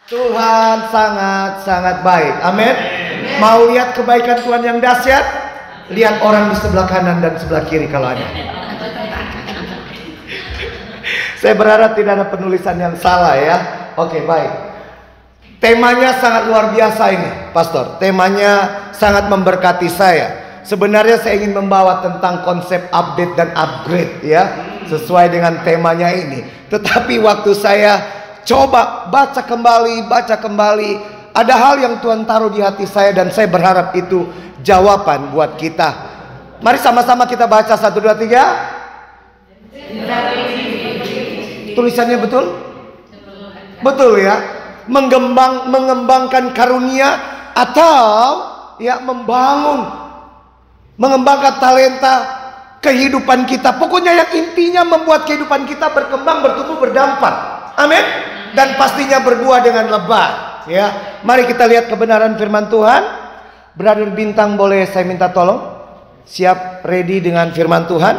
Tuhan sangat-sangat baik. Amin. Mau lihat kebaikan Tuhan yang dahsyat? Lihat orang di sebelah kanan dan sebelah kiri kalau ada. Saya berharap tidak ada penulisan yang salah ya. Oke, baik. Temanya sangat luar biasa ini, Pastor. Temanya sangat memberkati saya. Sebenarnya saya ingin membawa tentang konsep update dan upgrade ya, sesuai dengan temanya ini. Tetapi waktu saya coba baca kembali, ada hal yang Tuhan taruh di hati saya dan saya berharap itu jawaban buat kita. Mari sama-sama kita baca 1, 2, 3. Tulisannya betul? Betul ya. Mengembangkan karunia atau ya mengembangkan talenta kehidupan kita. Pokoknya yang intinya membuat kehidupan kita berkembang, bertumbuh, berdampak. Amin. Dan pastinya berbuah dengan lebat ya. Mari kita lihat kebenaran firman Tuhan. Brother Bintang, boleh saya minta tolong? Siap, ready dengan firman Tuhan.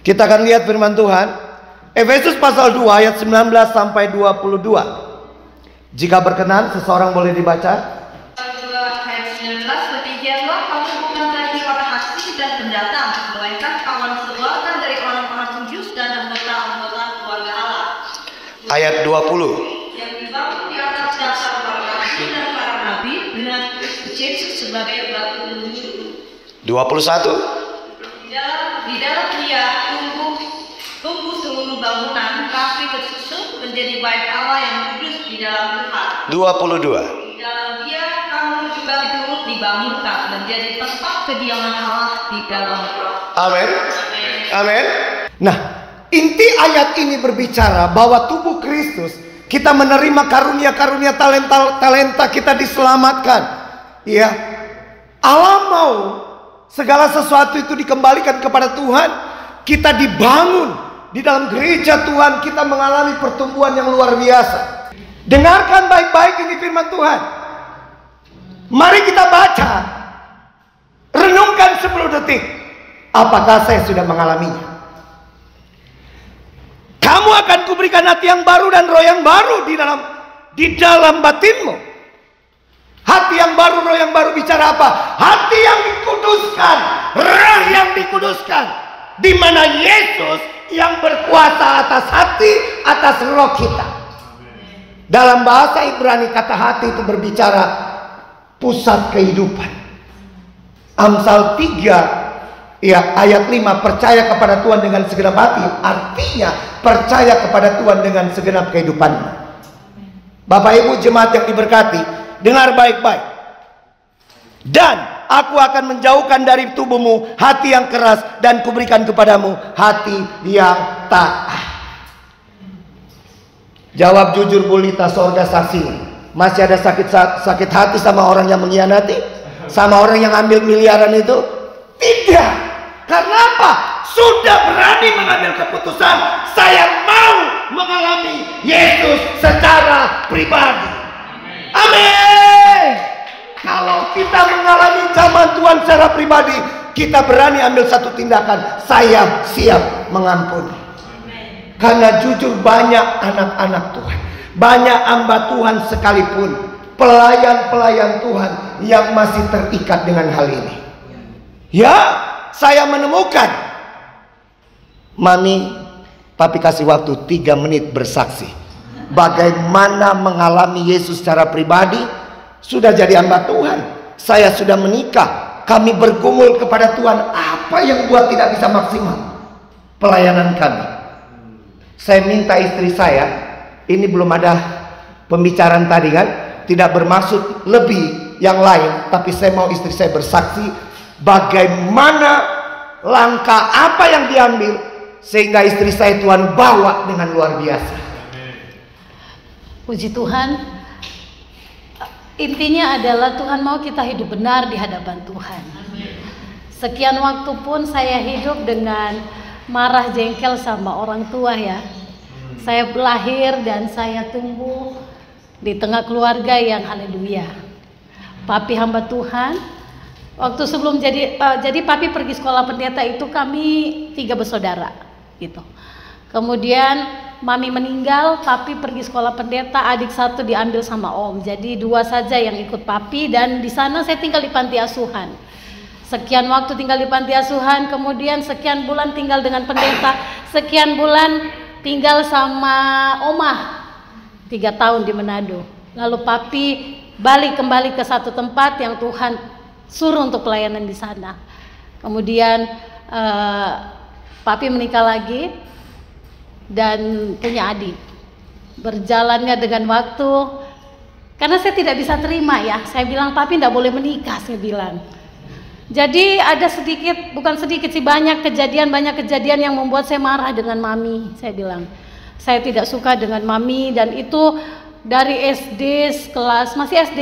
Kita akan lihat firman Tuhan Efesus pasal 2 ayat 19 sampai 22. Jika berkenan, seseorang boleh dibaca. Ayat 19, demikianlah kamu bukan lagi orang asing dan pendatang, melainkan kawan sekeluarga dari orang-orang kudus dan anggota-anggota keluarga Allah. Ayat 20. Yang dibangun di atas dasar para rasul dan para nabi dengan Yesus sebagai batu penunjuk. 21. Di dalam dia tumbuh seluruh bangunan, kami tersusun menjadi bait Allah yang kudus di dalam Tuhan. 22. Di dalam dia kamu juga turut dibangunkan menjadi tempat kediaman Allah di dalam Roh. Amin. Amin. Nah, inti ayat ini berbicara bahwa tubuh Kristus, kita menerima karunia-karunia, talenta kita diselamatkan. Ya, Allah mau segala sesuatu itu dikembalikan kepada Tuhan. Kita dibangun di dalam gereja Tuhan, kita mengalami pertumbuhan yang luar biasa. Dengarkan baik-baik ini firman Tuhan. Mari kita baca, renungkan 10 detik. Apakah saya sudah mengalaminya? Kamu akan kuberikan hati yang baru dan roh yang baru di dalam batinmu. Hati yang baru, roh yang baru bicara apa? Hati yang dikuduskan, roh yang dikuduskan, di mana Yesus yang berkuasa atas hati, atas roh kita. Dalam bahasa Ibrani kata hati itu berbicara pusat kehidupan. Amsal 3 ya ayat 5, percaya kepada Tuhan dengan segenap hati, artinya percaya kepada Tuhan dengan segenap kehidupanmu. Bapak Ibu jemaat yang diberkati, dengar baik-baik. Dan aku akan menjauhkan dari tubuhmu hati yang keras dan kuberikan kepadamu hati yang taat. Jawab jujur Bulita, sorga saksinya. Masih ada sakit hati sama orang yang mengkhianati? Sama orang yang ambil miliaran itu? Tidak. Karena apa? Sudah berani mengambil keputusan. Saya mau mengalami Yesus secara pribadi. Amin. Kalau kita mengalami zaman Tuhan secara pribadi, kita berani ambil satu tindakan. Saya siap mengampuni. Karena jujur banyak anak-anak Tuhan, banyak hamba Tuhan sekalipun, pelayan-pelayan Tuhan yang masih terikat dengan hal ini. Ya, saya menemukan. Mami, papi kasih waktu 3 menit bersaksi. Bagaimana mengalami Yesus secara pribadi. Sudah jadi hamba Tuhan, saya sudah menikah, kami bergumul kepada Tuhan. Apa yang buat tidak bisa maksimal pelayanan kami? Saya minta istri saya, ini belum ada pembicaraan tadi kan, tidak bermaksud lebih yang lain, tapi saya mau istri saya bersaksi bagaimana langkah apa yang diambil sehingga istri saya Tuhan bawa dengan luar biasa. Puji Tuhan. Intinya adalah Tuhan mau kita hidup benar di hadapan Tuhan. Sekian waktu pun saya hidup dengan marah jengkel sama orang tua ya. Saya lahir dan saya tumbuh di tengah keluarga yang haleluya. Papi hamba Tuhan. Waktu sebelum jadi papi pergi sekolah pendeta itu kami 3 bersaudara gitu. Kemudian mami meninggal, papi pergi sekolah pendeta, adik satu diambil sama om. Jadi 2 saja yang ikut papi, dan di sana saya tinggal di panti asuhan. Sekian waktu tinggal di panti asuhan, kemudian sekian bulan tinggal dengan pendeta, sekian bulan tinggal sama omah 3 tahun di Manado. Lalu papi balik kembali ke satu tempat yang Tuhan suruh untuk pelayanan di sana. Kemudian papi menikah lagi dan punya adik. Berjalannya dengan waktu, karena saya tidak bisa terima ya, saya bilang papi tidak boleh menikah, saya bilang. Jadi ada sedikit, bukan sedikit sih, banyak kejadian yang membuat saya marah dengan mami. Saya bilang saya tidak suka dengan mami, dan itu dari SD kelas, masih SD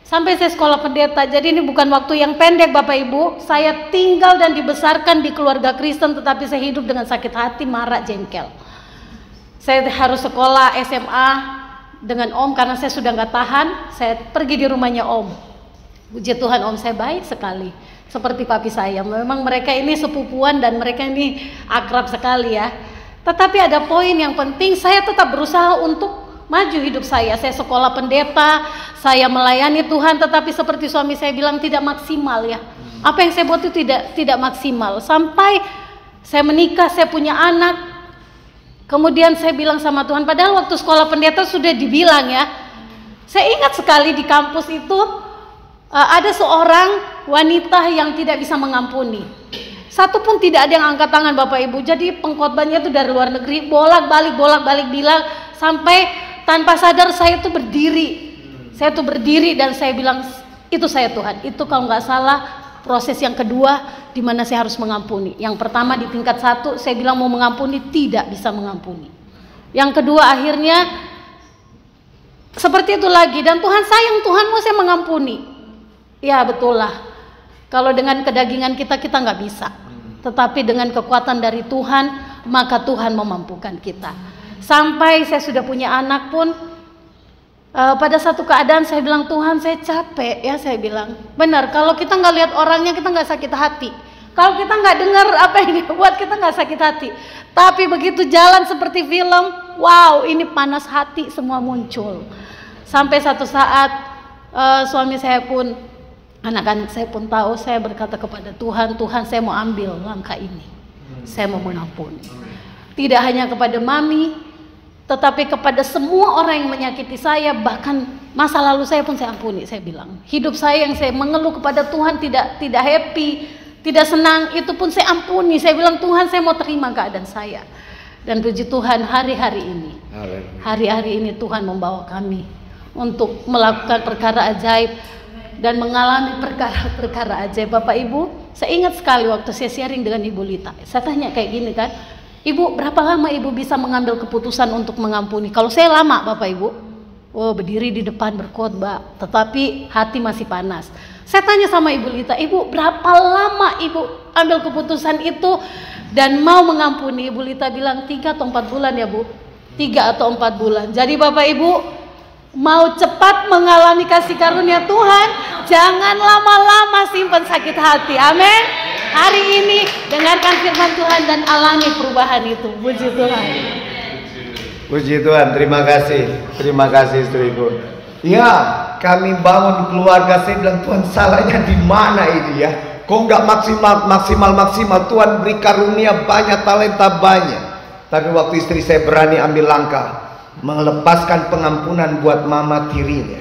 sampai saya sekolah pendeta. Jadi ini bukan waktu yang pendek Bapak Ibu. Saya tinggal dan dibesarkan di keluarga Kristen, tetapi saya hidup dengan sakit hati, marah, jengkel. Saya harus sekolah SMA dengan om karena saya sudah nggak tahan. Saya pergi di rumahnya om. Puji Tuhan, om saya baik sekali, seperti papi saya. Memang mereka ini sepupuan dan mereka ini akrab sekali ya. Tetapi ada poin yang penting, saya tetap berusaha untuk maju hidup saya. Saya sekolah pendeta, saya melayani Tuhan, tetapi seperti suami saya bilang tidak maksimal ya. Apa yang saya buat itu tidak maksimal. Sampai saya menikah, saya punya anak. Kemudian saya bilang sama Tuhan, padahal waktu sekolah pendeta sudah dibilang ya. Saya ingat sekali di kampus itu ada seorang wanita yang tidak bisa mengampuni. Satu pun tidak ada yang angkat tangan Bapak Ibu. Jadi pengkhotbahnya itu dari luar negeri, bolak-balik bilang, sampai tanpa sadar saya tuh berdiri. Saya tuh berdiri dan saya bilang, itu saya Tuhan. Itu kalau nggak salah proses yang kedua di mana saya harus mengampuni. Yang pertama di tingkat 1 saya bilang mau mengampuni, tidak bisa mengampuni. Yang kedua akhirnya seperti itu lagi, dan Tuhan sayang, Tuhan mau saya mengampuni. Ya betul lah. Kalau dengan kedagingan kita nggak bisa. Tetapi dengan kekuatan dari Tuhan, maka Tuhan memampukan kita. Sampai saya sudah punya anak pun, pada satu keadaan saya bilang, Tuhan saya capek ya, saya bilang. Benar, kalau kita nggak lihat orangnya kita nggak sakit hati. Kalau kita nggak dengar apa yang dia buat kita nggak sakit hati. Tapi begitu jalan seperti film, wow, ini panas hati semua muncul. Sampai satu saat suami saya pun, anak-anak saya pun tahu, saya berkata kepada Tuhan, Tuhan saya mau ambil langkah ini. Saya mau mengampuni. Tidak hanya kepada mami, tetapi kepada semua orang yang menyakiti saya, bahkan masa lalu saya pun saya ampuni. Saya bilang, hidup saya yang saya mengeluh kepada Tuhan tidak happy, tidak senang, itu pun saya ampuni. Saya bilang, Tuhan saya mau terima keadaan saya. Dan puji Tuhan, hari-hari ini Tuhan membawa kami untuk melakukan perkara ajaib dan mengalami perkara ajaib. Bapak Ibu, saya ingat sekali waktu saya sharing dengan Ibu Lita, saya tanya kayak gini kan, Ibu, berapa lama Ibu bisa mengambil keputusan untuk mengampuni? Kalau saya lama Bapak Ibu, berdiri di depan berkhotbah, tetapi hati masih panas. Saya tanya sama Ibu Lita, Ibu berapa lama Ibu ambil keputusan itu dan mau mengampuni? Ibu Lita bilang 3 atau 4 bulan ya Bu, 3 atau 4 bulan. Jadi Bapak Ibu, mau cepat mengalami kasih karunia Tuhan, jangan lama-lama simpan sakit hati. Amin. Hari ini dengarkan firman Tuhan dan alami perubahan itu. Puji Tuhan. Puji Tuhan, terima kasih istriku. Ya, kami bangun keluarga, saya bilang Tuhan salahnya di mana ini ya? Kok nggak maksimal? Tuhan beri karunia banyak, talenta banyak. Tapi waktu istri saya berani ambil langkah melepaskan pengampunan buat mama tirinya,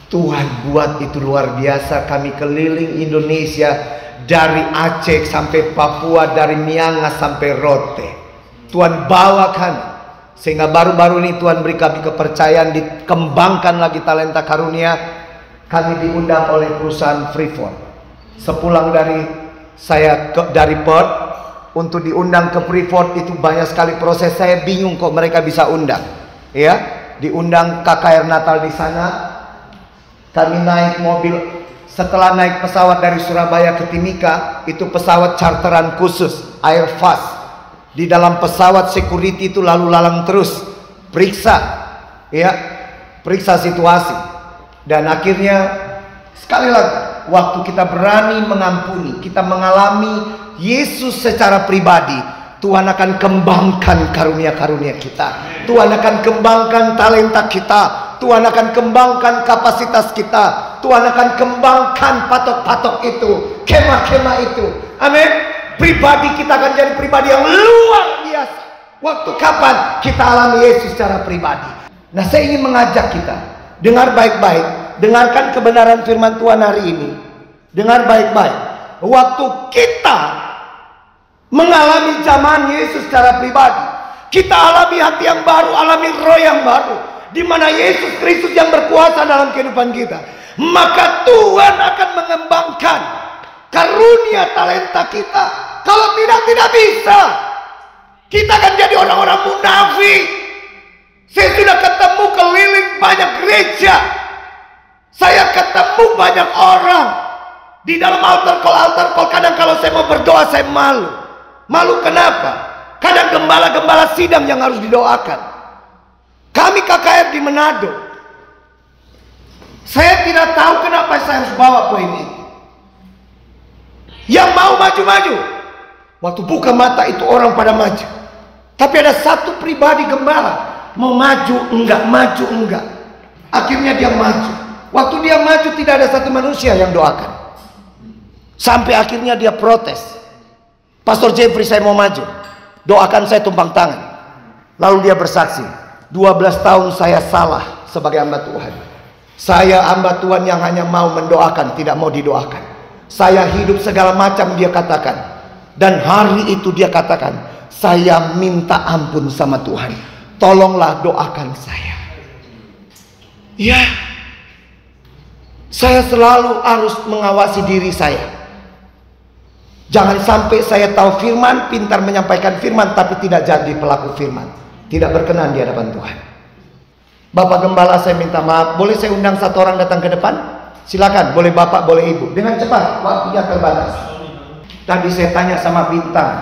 Tuhan buat itu luar biasa. Kami keliling Indonesia, dari Aceh sampai Papua, dari Miangas sampai Rote. Tuhan bawa kami, sehingga baru-baru ini Tuhan beri kami kepercayaan, dikembangkan lagi talenta karunia. Kami diundang oleh perusahaan Freeport. Sepulang dari Perth untuk diundang ke Freeport, itu banyak sekali proses. Saya bingung kok mereka bisa undang. Ya, diundang KKR Natal di sana. Kami naik mobil. Setelah naik pesawat dari Surabaya ke Timika, itu pesawat charteran khusus, Airfast. Di dalam pesawat security itu lalu lalang terus, periksa situasi. Dan akhirnya sekali lagi, waktu kita berani mengampuni, kita mengalami Yesus secara pribadi, Tuhan akan kembangkan karunia-karunia kita. Tuhan akan kembangkan talenta kita. Tuhan akan kembangkan kapasitas kita. Tuhan akan kembangkan patok-patok itu, kemah-kemah itu. Amin. Pribadi kita akan jadi pribadi yang luar biasa. Waktu kapan kita alami Yesus secara pribadi? Nah, saya ingin mengajak kita, dengar baik-baik, dengarkan kebenaran firman Tuhan hari ini. Dengar baik-baik. Waktu kita mengalami zaman Yesus secara pribadi, kita alami hati yang baru, alami roh yang baru, di mana Yesus Kristus yang berkuasa dalam kehidupan kita. Maka Tuhan akan mengembangkan karunia talenta kita. Kalau tidak bisa. Kita akan jadi orang-orang munafik. Saya sudah ketemu keliling banyak gereja. Saya ketemu banyak orang di dalam altar call. Kadang kalau saya mau berdoa saya malu. Malu kenapa? Kadang gembala-gembala sidang yang harus didoakan. Kami KKR di Manado. Saya tidak tahu kenapa saya harus bawa poin ini. Yang mau maju-maju, waktu buka mata itu orang pada maju. Tapi ada satu pribadi gembala, mau maju enggak. Akhirnya dia maju. Waktu dia maju tidak ada satu manusia yang doakan. Sampai akhirnya dia protes. Pastor Jeffrey, saya mau maju, doakan saya tumpang tangan. Lalu dia bersaksi, 12 tahun saya salah sebagai hamba Tuhan. Saya hamba Tuhan yang hanya mau mendoakan, tidak mau didoakan. Saya hidup segala macam, dia katakan. Dan hari itu dia katakan, saya minta ampun sama Tuhan, tolonglah doakan saya. Ya, saya selalu harus mengawasi diri saya. Jangan sampai saya tahu firman, pintar menyampaikan firman, tapi tidak jadi pelaku firman, tidak berkenan di hadapan Tuhan. Bapak Gembala, saya minta maaf. Boleh saya undang satu orang datang ke depan? Silakan, boleh bapak, boleh ibu. Dengan cepat, waktunya terbatas. Tadi saya tanya sama Bintang,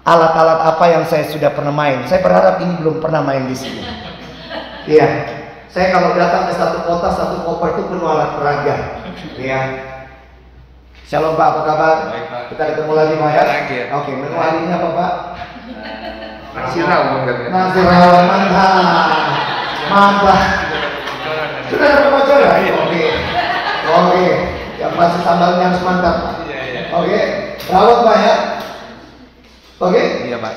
alat-alat apa yang saya sudah pernah main. Saya berharap ini belum pernah main di sini. Iya, saya kalau datang ke satu kota, satu koper itu penuh alat peraga. Iya. Shalom Pak, apa kabar? Baik, Pak. Kita ketemu lagi Pak ya. Oke, menu hari ini apa Pak? Nasi rawon katanya. Nasi rawon, mantap. Sudah dapat bocoran? Oke. Yang masih sambalnya harus mantap Pak. Iya. Oke. Rawon Pak ya. Oke. Iya Pak.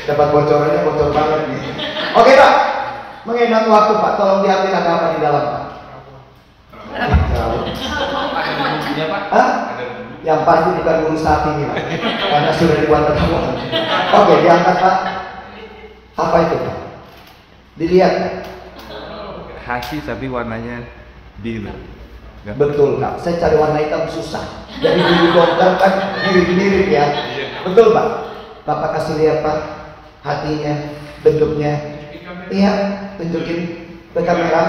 Dapat bocorannya bocor banget nih. Oke Pak. Menghemat waktu Pak, tolong diambil ada apa di dalam Pak? Ada bumbunya Pak? Hah? Ada bumbu. Yang pasti bukan bulu sapi nih Pak, karena sudah dibuat pertemuan. Oke, diangkat Pak. Apa itu Pak? Dilihat Pak. Hashi tapi warnanya biru. Nggak? Betul Pak, saya cari warna hitam susah. Jadi biru bongkar kan mirip-mirip ya. Betul Pak. Bapak kasih lihat Pak, hatinya, bentuknya. Iya, tunjukin ke kamera.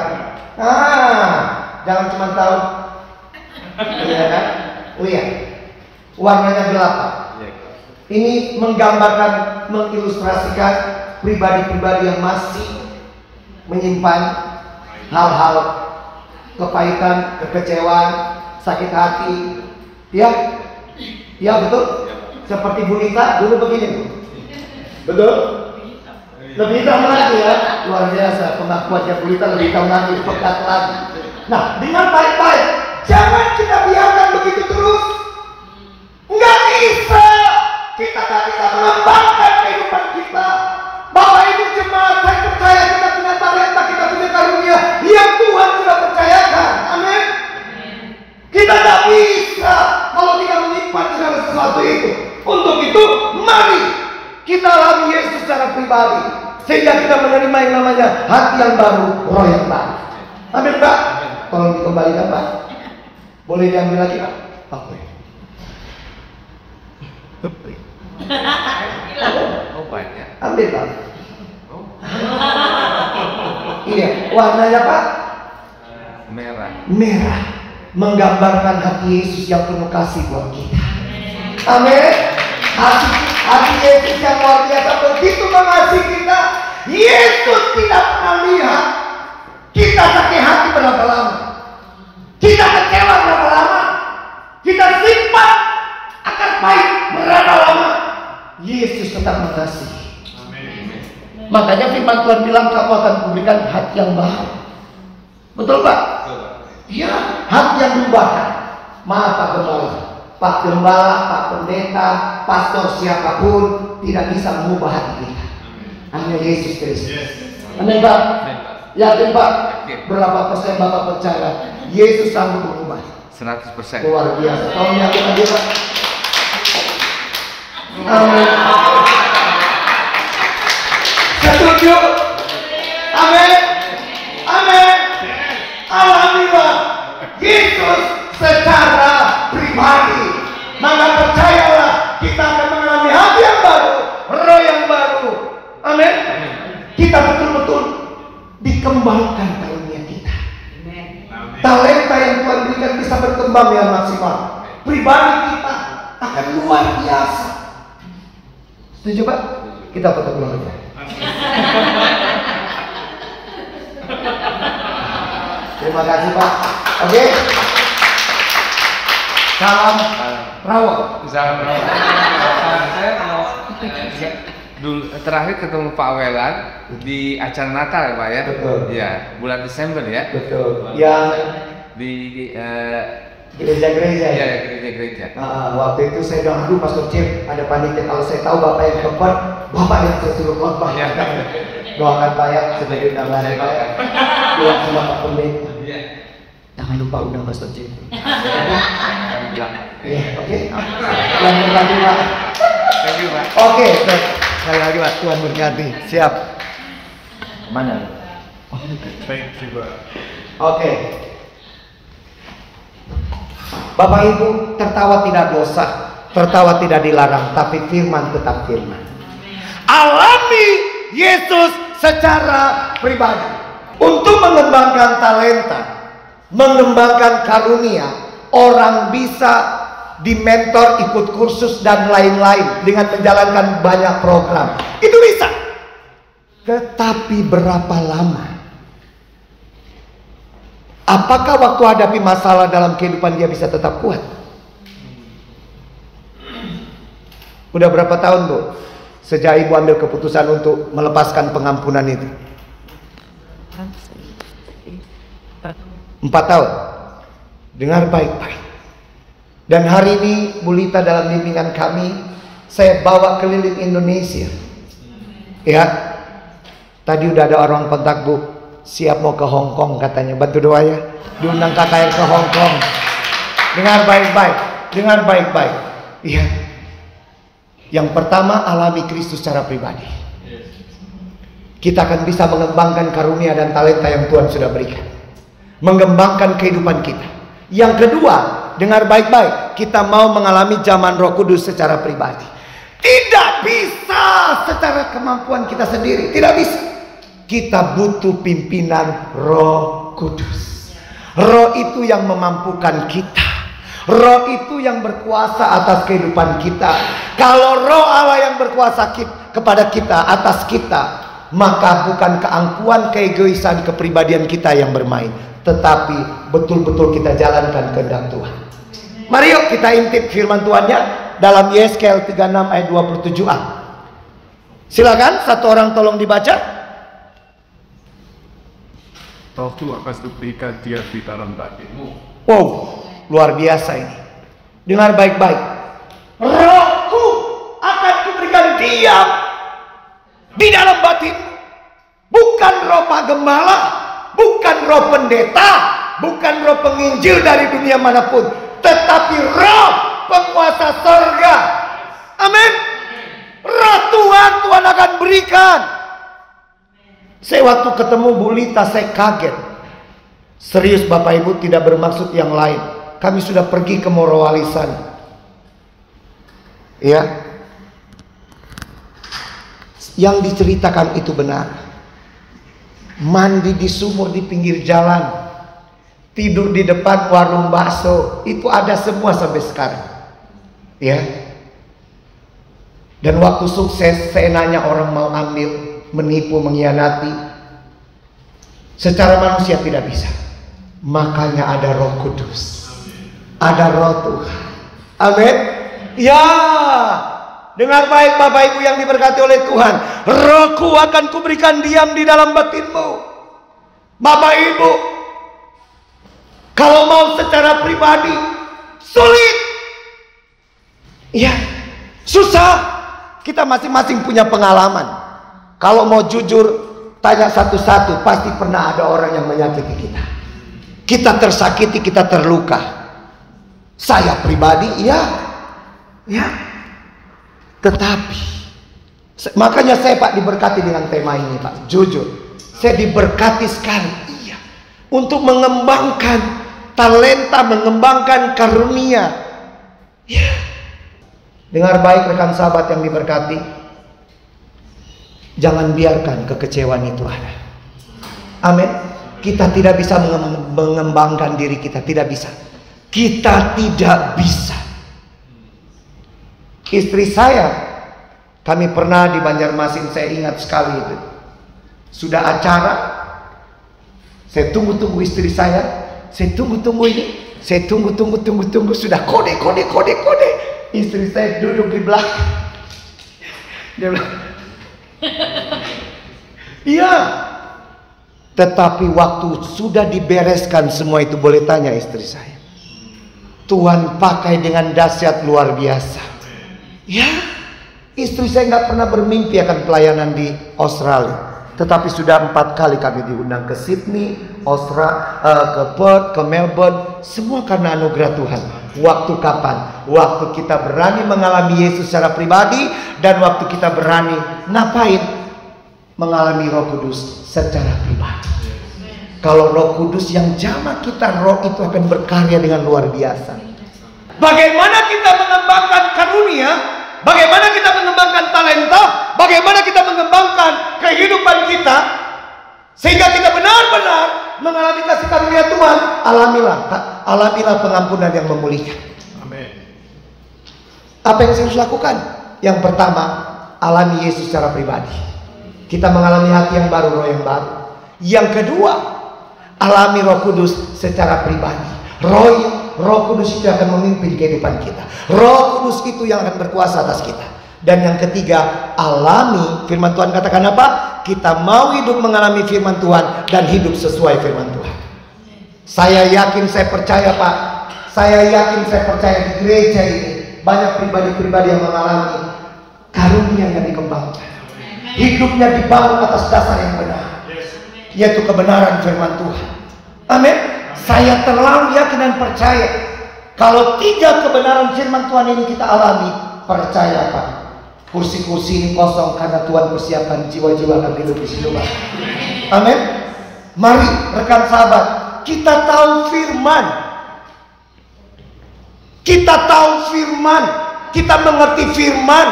Jangan cuma tahu. Iya kan? Oh iya. Warnanya gelap Pak. Ini menggambarkan, mengilustrasikan pribadi-pribadi yang masih menyimpan hal-hal kepahitan, kekecewaan, sakit hati. Ya? Ya betul? Seperti Bu Nita dulu begini. Betul? Lebih hitam lagi ya, luar biasa pengakuannya Bu Nita, lebih hitam lagi, pekat lagi. Nah, dengan baik-baik, jangan kita biarkan begitu terus. Enggak bisa. Kita tak bisa mengembangkan kehidupan kita. Bapak Ibu jemaat, saya percaya kita punya talenta, kita punya karunia yang Tuhan sudah percayakan. Amin. Kita tak bisa kalau tidak menyimpan segala sesuatu itu. Untuk itu, mari kita alami Yesus secara pribadi, sehingga kita menerima yang namanya hati yang baru, roh yang baru. Amin Pak. Tolong dikembalikan Pak. Boleh diambil lagi Pak? Oke. Oh banyak. Ambil Pak. Oh. Iya. Warnanya Pak? Merah. Merah. Menggambarkan hati Yesus yang penuh kasih buat kita. Amin. Hati Yesus yang luar biasa, begitu mengasihi kita. Yesus tidak pernah lihat kita sakit hati berapa lama, kita kecewa berapa lama, kita simpan pahit, berapa lama, Yesus tetap mengasihi. Makanya firman Tuhan bilang, kamu akan kuberikan hati yang baru. Betul Pak? Iya, hati yang diubahkan. Maaf Pak Gembala, Pak Gembala, Pak Pendeta, pastor siapapun tidak bisa mengubah hati kita. Hanya Yesus Kristus. Amin Pak? Yakin Pak? Berapa persen Bapak percaya Yesus sanggup mengubah? 100%. Luar biasa. Tolong yakin aja Pak. Amin. Setuju? Amin. Amin. Alhamdulillah. Yesus secara pribadi. Maka percayalah, kita akan mengalami hati yang baru, roh yang baru. Amin. Kita betul-betul dikembangkan karunia kita. Talenta yang Tuhan berikan bisa berkembang yang maksimal. Pribadi kita akan luar biasa. Setuju Pak? Kita foto keluarga. Terima kasih Pak. Oke. Salam rawat. Salam rawat. Saya mau dulu terakhir ketemu Pak Welan di acara Natal ya Pak ya. Betul. Ya, bulan Desember ya. Betul. Yang Di gereja-gereja. ya gereja-gereja. Waktu itu saya bilang, aduh Pastor Jim, ada panitia. Kalau saya tahu Bapak yang keempat, Bapak yang saya suruh khotbah. Ya. Doakan Pak ya, sebagai undangan Pak ya. Bilang sama Pak Pendeta. Iya. Jangan lupa undang Pastor Jim. Bilang. Iya, oke. Tuhan berkati Pak. Thank you Pak. Oke, sekali lagi Pak, Tuhan berkati. Siap. Mana? Thank you, Pak. Oke. Bapak Ibu, tertawa tidak dosa, tertawa tidak dilarang, tapi firman tetap firman. Alami Yesus secara pribadi. Untuk mengembangkan talenta, mengembangkan karunia, orang bisa dimentor, ikut kursus dan lain-lain dengan menjalankan banyak program. Itu bisa. Tetapi berapa lama? Apakah waktu hadapi masalah dalam kehidupan dia bisa tetap kuat? Udah berapa tahun Bu sejak Ibu ambil keputusan untuk melepaskan pengampunan itu? 4 tahun. Dengar baik-baik. Dan hari ini Bu Lita dalam bimbingan kami, saya bawa keliling Indonesia. Ya, tadi udah ada orang kontak Bu, siap mau ke Hong Kong katanya, bantu doa ya. Diundang KKR ke Hong Kong. Dengar baik-baik, dengar baik-baik. Iya. Yang pertama, alami Kristus secara pribadi. Kita akan bisa mengembangkan karunia dan talenta yang Tuhan sudah berikan, mengembangkan kehidupan kita. Yang kedua, dengar baik-baik, kita mau mengalami zaman Roh Kudus secara pribadi. Tidak bisa secara kemampuan kita sendiri, tidak bisa. Kita butuh pimpinan Roh Kudus. Roh itu yang memampukan kita. Roh itu yang berkuasa atas kehidupan kita. Kalau Roh Allah yang berkuasa kepada kita, atas kita, maka bukan keangkuhan, keegoisan, kepribadian kita yang bermain, tetapi betul-betul kita jalankan kehendak Tuhan. Mari yuk kita intip firman Tuhannya dalam Yeskel 36 ayat 27a. Silakan satu orang tolong dibaca. Rohku akan kuberikan dia di dalam bagimu. Wow, luar biasa ini. Dengar baik-baik. Rohku akan kuberikan diam di dalam batin. Bukan roh Pak Gembala, bukan roh pendeta, bukan roh penginjil dari dunia manapun, tetapi roh penguasa surga. Amin. Roh Tuhan akan berikan. Saya waktu ketemu Bu Lita, saya kaget. Serius Bapak Ibu, tidak bermaksud yang lain. Kami sudah pergi ke Morowali sana. Ya. Yang diceritakan itu benar. Mandi di sumur di pinggir jalan, tidur di depan warung bakso, itu ada semua sampai sekarang. Ya. Dan waktu sukses, saya nanya orang mau ambil, menipu, mengkhianati, secara manusia tidak bisa. Makanya ada Roh Kudus, ada Roh Tuhan. Amin. Ya, dengar baik Bapak Ibu yang diberkati oleh Tuhan. Rohku akan kuberikan diam di dalam batinmu. Bapak Ibu, kalau mau secara pribadi sulit, ya susah. Kita masing-masing punya pengalaman. Kalau mau jujur, tanya satu-satu, pasti pernah ada orang yang menyakiti kita. Kita tersakiti, kita terluka. Saya pribadi, ya. Tetapi, makanya saya Pak diberkati dengan tema ini Pak. Jujur, saya diberkati sekali, iya, untuk mengembangkan talenta, mengembangkan karunia. Ya. Dengar baik rekan sahabat yang diberkati, jangan biarkan kekecewaan itu ada. Amin. Kita tidak bisa mengembangkan diri kita, tidak bisa. Kita tidak bisa. Istri saya, kami pernah di Banjarmasin, saya ingat sekali itu. Sudah acara, saya tunggu-tunggu istri saya tunggu-tunggu ini, saya tunggu, sudah kode. Istri saya duduk di belakang. Dia bilang, iya. Tetapi waktu sudah dibereskan semua itu, boleh tanya istri saya, Tuhan pakai dengan dahsyat luar biasa. Ya, istri saya nggak pernah bermimpi akan pelayanan di Australia. Tetapi sudah 4 kali kami diundang ke Sydney, ke Perth, ke Melbourne. Semua karena anugerah Tuhan. Waktu kapan? Waktu kita berani mengalami Yesus secara pribadi, dan waktu kita berani ngapain? Mengalami Roh Kudus secara pribadi. Kalau Roh Kudus yang jamah kita, Roh itu akan berkarya dengan luar biasa. Bagaimana kita mengembangkan karunia? Bagaimana kita mengembangkan talenta? Bagaimana kita mengembangkan kehidupan kita sehingga kita benar-benar mengalami kasih karunia Tuhan? Alamilah pengampunan yang memulihkan. Amin. Apa yang saya harus lakukan? Yang pertama, alami Yesus secara pribadi. Kita mengalami hati yang baru, roh yang baru. Yang kedua, alami Roh Kudus secara pribadi. Roh Kudus itu akan memimpin kehidupan kita. Roh Kudus itu yang akan berkuasa atas kita. Dan yang ketiga, alami firman Tuhan. Katakan apa? Kita mau hidup mengalami firman Tuhan dan hidup sesuai firman Tuhan. Saya yakin, saya percaya Pak. Saya yakin, saya percaya di gereja ini banyak pribadi-pribadi yang mengalami karunia yang dikembangkan. Hidupnya dibangun atas dasar yang benar, yaitu kebenaran firman Tuhan. Amin. Saya terlalu yakin dan percaya, kalau 3 kebenaran firman Tuhan ini kita alami, percaya Pak, kursi-kursi ini kosong karena Tuhan persiapkan jiwa-jiwa akan hidup di situ Pak. Amin. Mari rekan sahabat, kita tahu firman. Kita tahu firman, kita mengerti firman,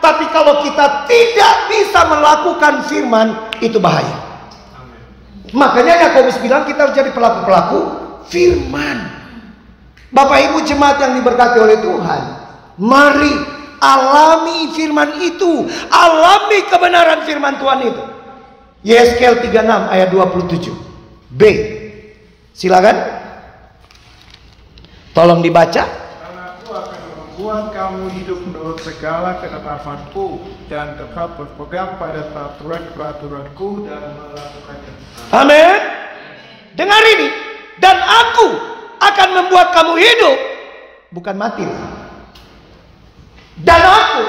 tapi kalau kita tidak bisa melakukan firman, itu bahaya. Makanya Yakobus bilang kita harus jadi pelaku-pelaku firman. Bapak Ibu jemaat yang diberkati oleh Tuhan, mari alami firman itu, alami kebenaran firman Tuhan itu. Yeskel 36 ayat 27 B. Silakan, tolong dibaca. Karena Aku akan membuat kamu hidup menurut segala ketetapanku dan tetap berpegang pada peraturan-peraturanku dan melakukannya. Amin. Dengar ini. Dan aku akan membuat kamu hidup, bukan mati. Dan aku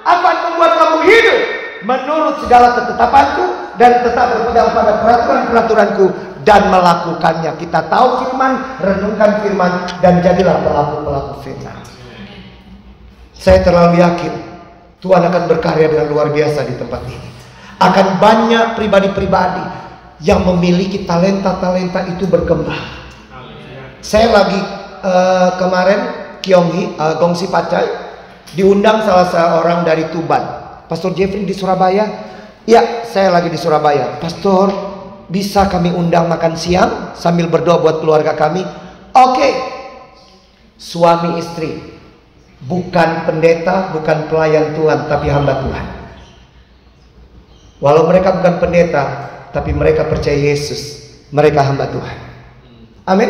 akan membuat kamu hidup menurut segala ketetapanku dan tetap berpegang pada peraturan-peraturanku dan melakukannya. Kita tahu firman, renungkan firman, dan jadilah pelaku-pelaku firman. Saya terlalu yakin Tuhan akan berkarya dengan luar biasa di tempat ini. Akan banyak pribadi-pribadi yang memiliki talenta-talenta itu berkembang. Saya lagi kemarin Gongsi Pacai diundang salah seorang dari Tuban. Pastor Jeffrey di Surabaya. Ya, saya lagi di Surabaya. Pastor, bisa kami undang makan siang sambil berdoa buat keluarga kami? Oke. Suami istri, bukan pendeta, bukan pelayan Tuhan, tapi hamba Tuhan. Walau mereka bukan pendeta, tapi mereka percaya Yesus. Mereka hamba Tuhan. Amin.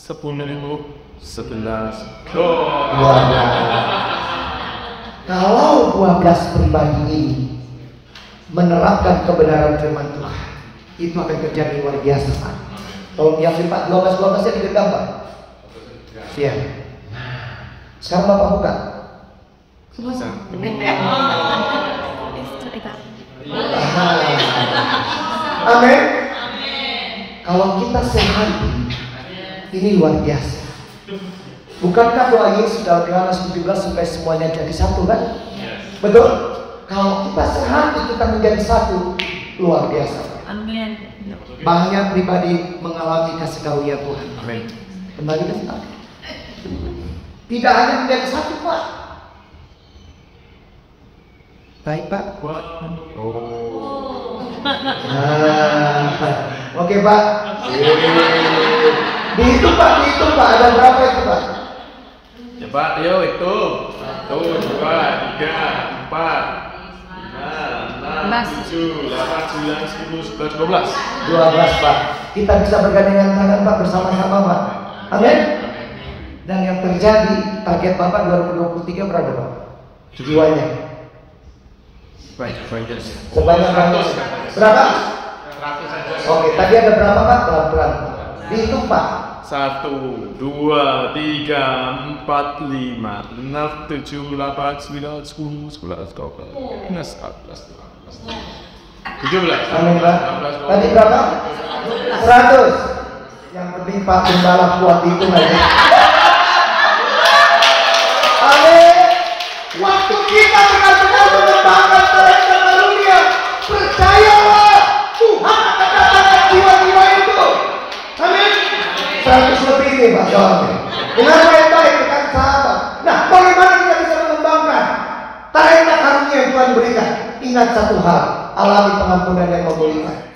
11. Luar biasa. Kalau 12 pribadi ini menerapkan kebenaran firman Tuhan, itu akan terjadi luar biasa, Pak. Tolong yang 12 nya digenggam, Pak. Iya. Sekarang Bapak buka. Amin. Kalau kita sehati, ini luar biasa. Bukankah doa Yesus dalam Yohanes 17 sampai semuanya jadi satu, kan? Betul? Kalau kita sehati, kita menjadi satu, luar biasa. Amin. Banyak pribadi mengalami kasih karunia Tuhan. Amin. Kembali ke kita. Tidak hanya menjadi satu, Pak. Baik, Pak. Oke, Pak. Dihitung, Pak. Ada berapa itu, Pak? Ya Pak, yuk itu 1, 2, 3, 4, 5, 6, 7, 8, 9, 10, 11, 12. 12, Pak. Kita bisa bergandengan tangan, Pak, bersama-sama, Pak. Amin. Dan yang terjadi, target Bapak 2023 berapa, Pak? Jiwanya Baik. sebanyak berapa? Oke, tadi ada berapa, Pak? Pelan-pelan. Dihitung, Pak. 1, 2, 3, 4, 5, 6, 7, 8, 9, 10, 11, 12, 13, 14, 17. Amin, Pak. Tadi berapa? 100. Yang penting Pak Gembala kuat itu aja. Amin. Waktu kita benar-benar mengembangkan talenta karunia, percayalah Tuhan akan datangkan jiwa-jiwa itu. Amin. 100 lebih ini, Pak, jawabnya. Dengan baik-baik dengan sahabat. Nah, bagaimana kita bisa mengembangkan talenta karunia yang Tuhan berikan? Ingat satu hal, alami pengampunan yang memulihkan.